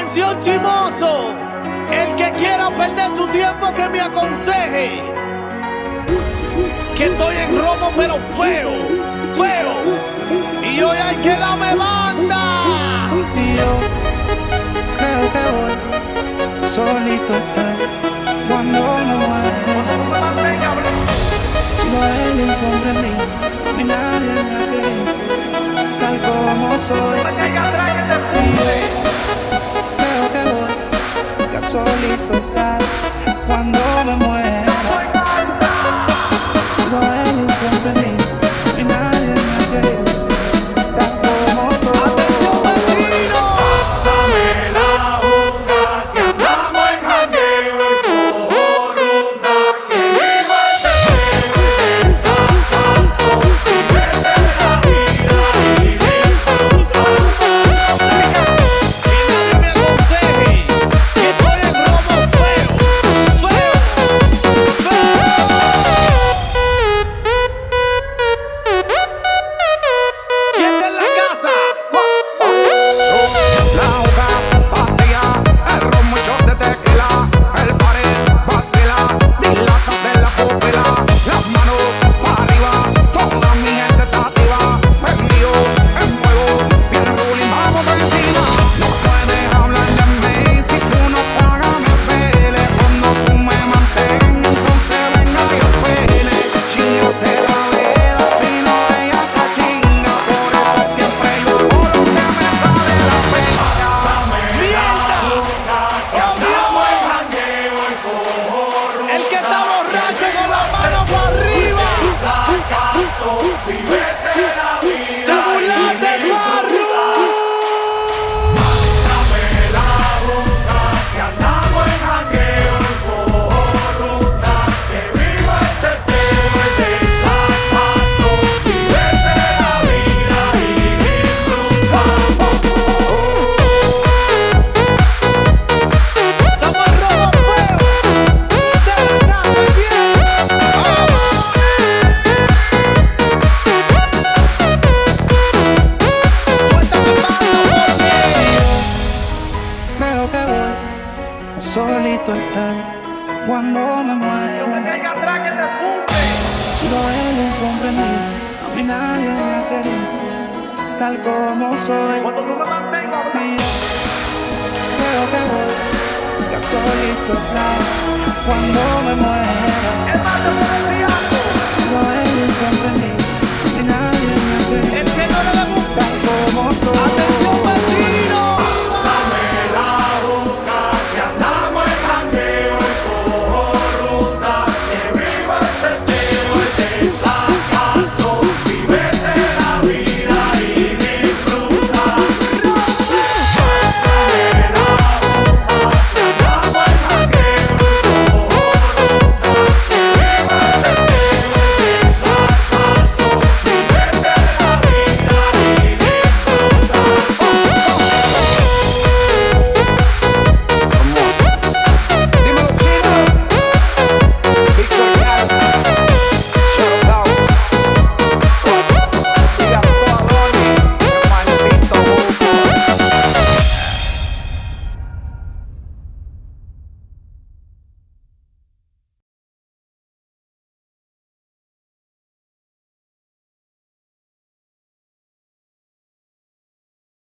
Atención chimoso, el que quiera perder su tiempo que me aconseje. Que estoy en robo pero feo, feo. Y hoy hay que darme banda. Y yo creo que voy solito estar cuando me muera. Sigo el incomprendido, ni nadie me ha querido tal como soy. Y yo creo que voy solito estar cuando me muera. Sigo el incomprendido, ni nadie me ha querido tal como soy. Atención vecino. Dame la boca que andamos en jangueo y cojo ruta que viva este peo y desacato y vete la vida y disfruta. Que nadie me aconseje. Que estoy en robo feo, feo, feo. ¿Quién está en la casa? La hoja, pastilla, el ron, mucho de tequila, el pared, vacila, dilata de la pupila, las manos para arriba, toda mi gente está activa, prendido, en fuego, viene ruling, vamos por encima. No puedes hablar de mí, si tú no pagas me pele, cuando tú me mantengas, entonces venga yo pele, chingate la vela, si no ella está chinga, por eso siempre yo hago lo que me sale la pena. Andamos en jangueo y cojo ruta El que está borracho con la mano para arriba. y desacato y vete la vida Te burlaste, y Farru. dame la boca que andamos en jangueo y cojo ruta que viva este peo y desacato y vete la vida y disfruta. Estamos en robo feo. De verdad, muy bien. Suéltame banda, Creo que voy a solito estar cuando me muera. Sigo el incomprendido, a mí nadie me ha querido tal como soy. Y yo creo que voy a solito estar cuando me muera.